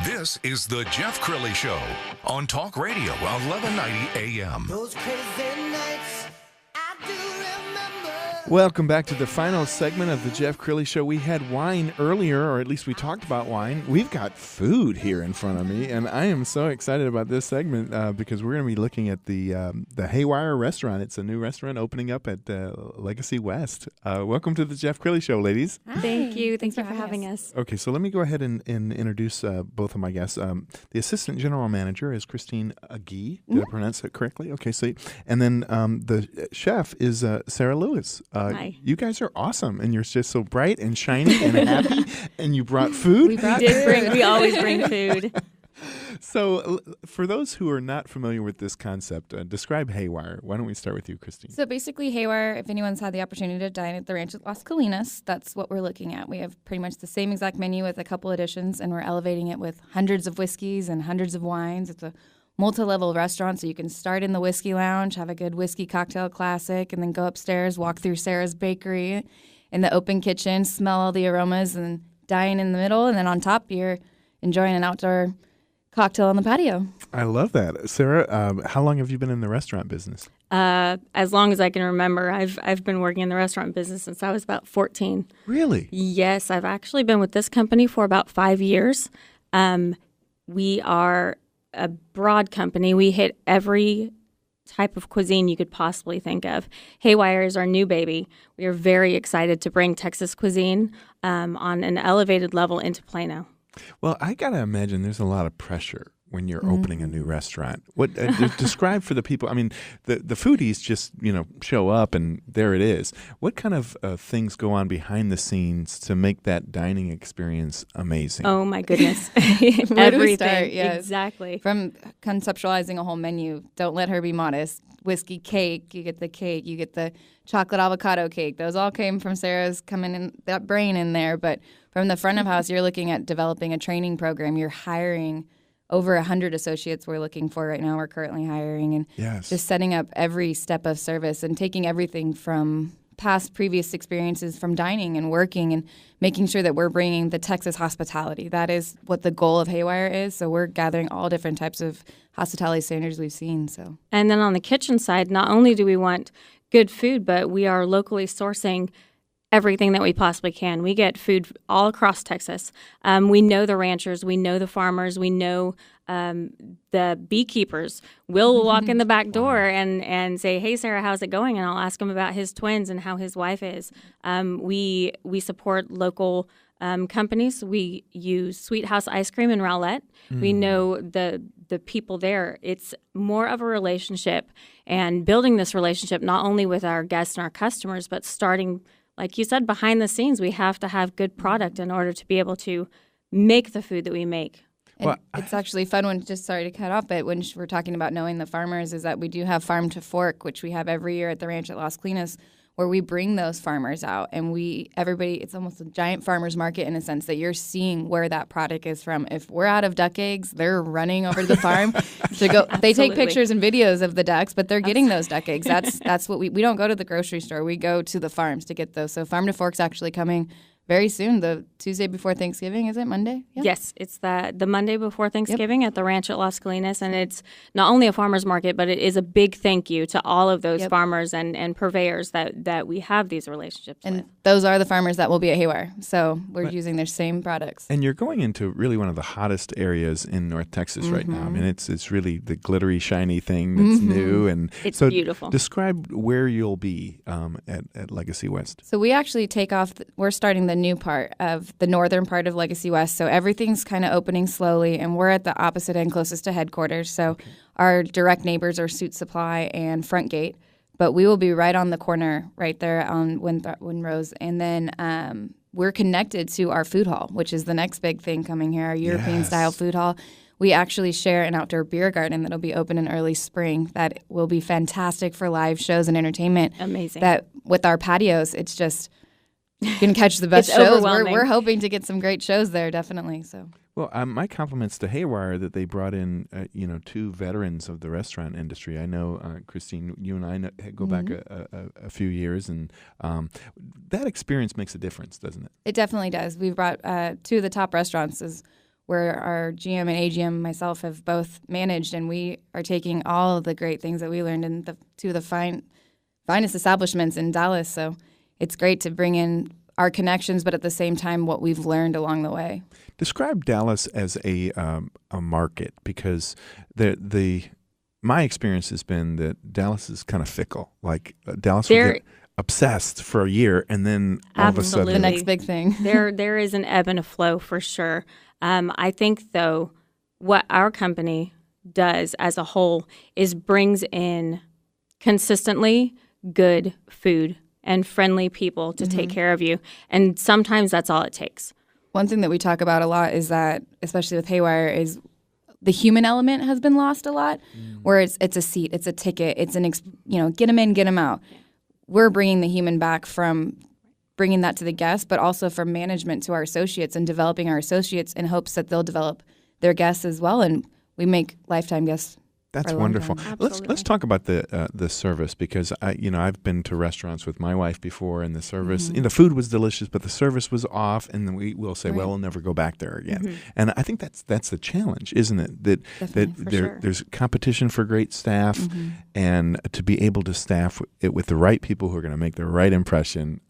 This is the Jeff Crilley Show on Talk Radio 1190 AM. Those crazy nights, I do remember. Welcome back to the final segment of the Jeff Crilley Show. We had wine earlier, or at least we talked about wine. We've got food here in front of me, and I am so excited about this segment because we're going to be looking at the Haywire Restaurant. It's a new restaurant opening up at Legacy West. Welcome to the Jeff Crilley Show, ladies. Hi. Thank you. Thanks for having us. Okay, so let me go ahead and introduce both of my guests. The Assistant General Manager is Christine Agee. Did I pronounce it correctly? Okay, so and then the chef is Sarah Lewis. Hi. You guys are awesome, and you're just so bright and shiny and happy, and you brought food. We always bring food. So for those who are not familiar with this concept, describe Haywire. Why don't we start with you, Christine? So basically, Haywire, if anyone's had the opportunity to dine at the Ranch at Las Colinas, that's what we're looking at. We have pretty much the same exact menu with a couple additions, and we're elevating it with hundreds of whiskeys and hundreds of wines. It's a multi-level restaurant, so you can start in the whiskey lounge, have a good whiskey cocktail classic, and then go upstairs, walk through Sarah's Bakery in the open kitchen, smell all the aromas, and dine in the middle. And then on top, you're enjoying an outdoor cocktail on the patio. I love that. Sarah, how long have you been in the restaurant business? As long as I can remember. I've been working in the restaurant business since I was about 14. Really? Yes, I've actually been with this company for about 5 years. We are a broad company. We hit every type of cuisine you could possibly think of. Haywire is our new baby. We are very excited to bring Texas cuisine on an elevated level into Plano. Well, I got to imagine there's a lot of pressure when you're opening a new restaurant. What describe for the people? I mean, the foodies just show up and there it is. What kind of things go on behind the scenes to make that dining experience amazing? Oh my goodness, Where do we everything. start? Yes. Exactly. From conceptualizing a whole menu, don't let her be modest. Whiskey cake, you get the chocolate avocado cake. Those all came from Sarah's coming in, that brain in there. But from the front of house, you're looking at developing a training program. You're hiring over 100 associates we're looking for right now. We're currently hiring, and just setting up every step of service and taking everything from previous experiences from dining and working and making sure that we're bringing the Texas hospitality. That is what the goal of Haywire is. So we're gathering all different types of hospitality standards we've seen. So, and then on the kitchen side, not only do we want good food, but we are locally sourcing everything that we possibly can. We get food all across Texas. We know the ranchers, we know the farmers, we know the beekeepers. Will walk in the back door and say, "Hey, Sarah, how's it going?" And I'll ask him about his twins and how his wife is. We support local companies. We use Sweet House Ice Cream in Rowlett. We know the people there. It's more of a relationship and building this relationship not only with our guests and our customers, but starting, like you said, behind the scenes. We have to have good product in order to be able to make the food that we make. And it's actually fun when, just sorry to cut off, but when we're talking about knowing the farmers, is that we do have Farm to Fork, which we have every year at the Ranch at Las Colinas, where we bring those farmers out, and it's almost a giant farmers market in a sense that you're seeing where that product is from. If we're out of duck eggs, they're running over to the farm to go. They take pictures and videos of the ducks, but they're getting those duck eggs. That's what we don't go to the grocery store. We go to the farms to get those. So Farm to Fork's actually coming very soon, the Tuesday before Thanksgiving. Is it Monday? Yeah. Yes, it's the Monday before Thanksgiving at the Ranch at Las Colinas, and it's not only a farmer's market, but it is a big thank you to all of those farmers and purveyors that we have these relationships with. And those are the farmers that will be at Haywire, so we're using their same products. And you're going into really one of the hottest areas in North Texas right now. I mean, it's really the glittery, shiny thing that's new, and it's so beautiful. Describe where you'll be at Legacy West. So we actually take off. We're starting the new part of the northern part of Legacy West. So everything's kind of opening slowly, and we're at the opposite end, closest to headquarters. So our direct neighbors are Suit Supply and Front Gate, but we will be right on the corner right there on Windrose. And then we're connected to our food hall, which is the next big thing coming here, our European-style food hall. We actually share an outdoor beer garden that'll be open in early spring that will be fantastic for live shows and entertainment. Amazing. That with our patios, it's just... You can catch the best shows. We're hoping to get some great shows there, definitely. So, well, my compliments to Haywire that they brought in, two veterans of the restaurant industry. I know, Christine, you and I go back a few years, and that experience makes a difference, doesn't it? It definitely does. We've brought two of the top restaurants. where our GM and AGM, myself, have both managed, and we are taking all of the great things that we learned in the finest establishments in Dallas. So it's great to bring in our connections, but at the same time, what we've learned along the way. Describe Dallas as a market, because my experience has been that Dallas is kind of fickle. Like Dallas will get obsessed for a year, and then all of a sudden the next big thing. there is an ebb and a flow for sure. I think, though, what our company does as a whole is brings in consistently good food and friendly people to take care of you. And sometimes that's all it takes. One thing that we talk about a lot is that, especially with Haywire, is the human element has been lost a lot, where it's a seat, it's a ticket, it's get them in, get them out. We're bringing the human back from bringing that to the guests, but also from management to our associates and developing our associates in hopes that they'll develop their guests as well, and we make lifetime guests. That's wonderful. Let's talk about the service, because I've been to restaurants with my wife before, and the service, the food was delicious, but the service was off, and then we will say, well, we'll never go back there again. And I think that's the challenge, isn't it? That there's competition for great staff, and to be able to staff it with the right people who are going to make the right impression.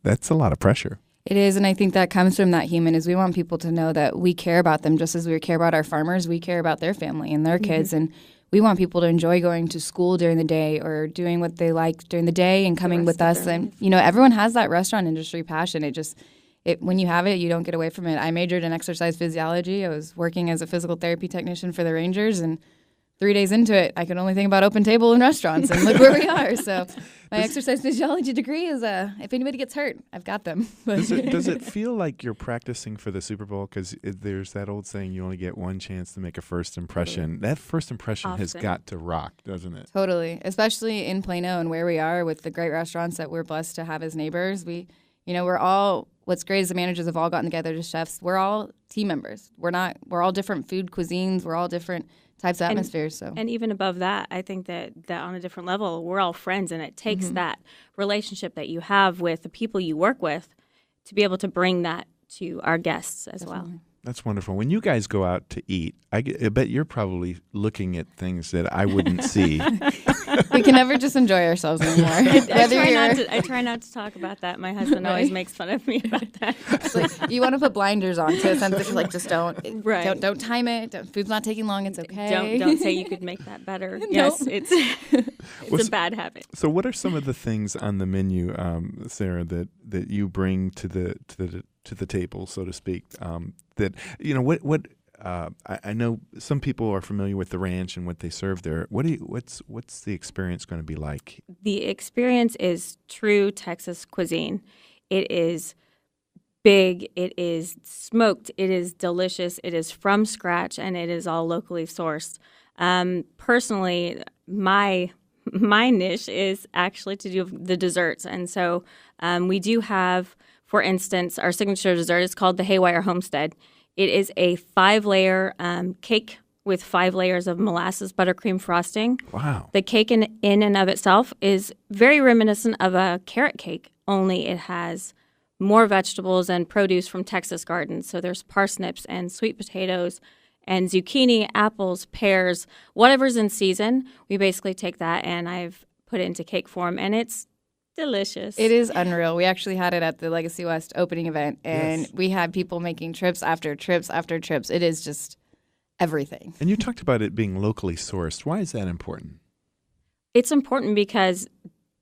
That's a lot of pressure. It is, and I think that comes from that human, is we want people to know that we care about them just as we care about our farmers. We care about their family and their kids, and we want people to enjoy going to school during the day or doing what they like during the day and coming with us. And, everyone has that restaurant industry passion. When you have it, you don't get away from it. I majored in exercise physiology. I was working as a physical therapy technician for the Rangers, and 3 days into it, I could only think about open table and restaurants, and look where we are. So my exercise physiology degree is, if anybody gets hurt, I've got them. Does it feel like you're practicing for the Super Bowl? Because there's that old saying, you only get one chance to make a first impression. That first impression has got to rock, doesn't it? Totally, especially in Plano and where we are with the great restaurants that we're blessed to have as neighbors. We're all, what's great is the managers have all gotten together as chefs. We're all team members. We're all different food cuisines. We're all different types of atmospheres. And even above that, I think that on a different level, we're all friends, and it takes that relationship that you have with the people you work with to be able to bring that to our guests as well. That's wonderful. When you guys go out to eat, I bet you're probably looking at things that I wouldn't see. We can never just enjoy ourselves anymore. I try not to talk about that. My husband always makes fun of me about that. It's like, you want to put blinders on to a sense that you're like, just don't time it. Food's not taking long. It's okay. Don't say you could make that better. Yes, it's a bad habit. So, what are some of the things on the menu, Sarah, that you bring to the table, so to speak? I know some people are familiar with the ranch and what they serve there. What's the experience going to be like? The experience is true Texas cuisine. It is big, it is smoked, it is delicious, it is from scratch, and it is all locally sourced. Personally, my niche is actually to do the desserts, and so we do have, for instance, our signature dessert is called the Haywire Homestead. It is a 5-layer cake with 5 layers of molasses buttercream frosting. Wow. The cake in and of itself is very reminiscent of a carrot cake, only it has more vegetables and produce from Texas gardens. So there's parsnips and sweet potatoes and zucchini, apples, pears, whatever's in season. We basically take that and I've put it into cake form, and it's delicious. It is unreal. We actually had it at the Legacy West opening event, and we had people making trips after trips after trips. It is just everything. And you talked about it being locally sourced. Why is that important? It's important because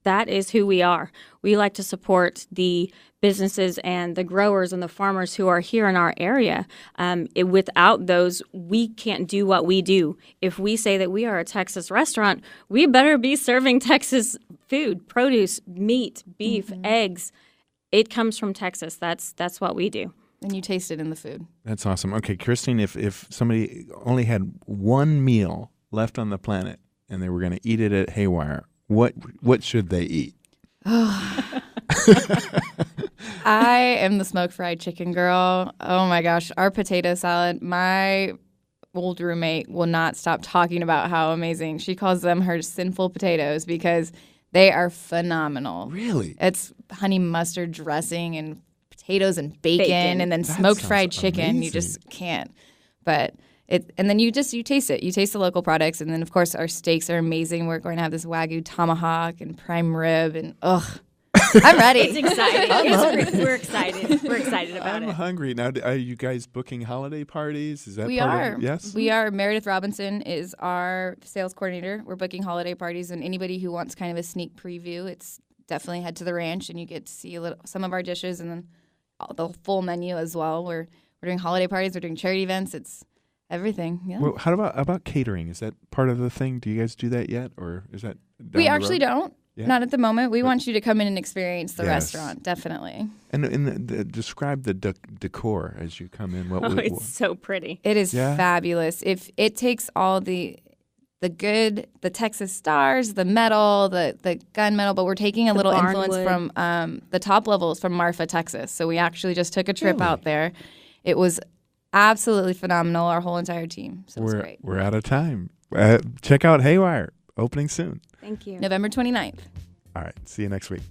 that is who we are. We like to support the businesses and the growers and the farmers who are here in our area. Without those, we can't do what we do. If we say that we are a Texas restaurant, we better be serving Texas food, produce, meat, beef, eggs. It comes from Texas. That's what we do. And you taste it in the food. That's awesome. Okay, Christine, if somebody only had one meal left on the planet and they were going to eat it at Haywire, what should they eat? I am the smoked fried chicken girl. Oh my gosh, our potato salad. My old roommate will not stop talking about how amazing. She calls them her sinful potatoes because they are phenomenal. Really? It's honey mustard dressing and potatoes and bacon. And then That smoked sounds fried chicken. You amazing. just can't. But and then you taste it. You taste the local products. And then, of course, our steaks are amazing. We're going to have this Wagyu tomahawk and prime rib. And, I'm ready. It's exciting. We're excited. We're excited about I'm it. hungry. Now, are you guys booking holiday parties? Is that We part are. of it? Yes? We are. Meredith Robinson is our sales coordinator. We're booking holiday parties, and anybody who wants kind of a sneak preview, it's definitely head to the ranch, and you get to see some of our dishes and then the full menu as well. We're doing holiday parties. We're doing charity events. It's everything. Yeah. Well, how about catering? Is that part of the thing? Do you guys do that yet, or is that down We the actually road? don't. Yeah. Not at the moment. We want you to come in and experience the Yes. restaurant, definitely. And describe the decor as you come in. Oh, it's so pretty. It is Yeah. fabulous. If it takes all the Texas stars, the metal, the gunmetal, but we're taking a little influence barnwood. from the top levels from Marfa, Texas. So we actually just took a trip Really? out there. It was absolutely phenomenal, our whole entire team. So it was great. We're out of time. Check out Haywire, opening soon. Thank you. November 29th. All right. See you next week.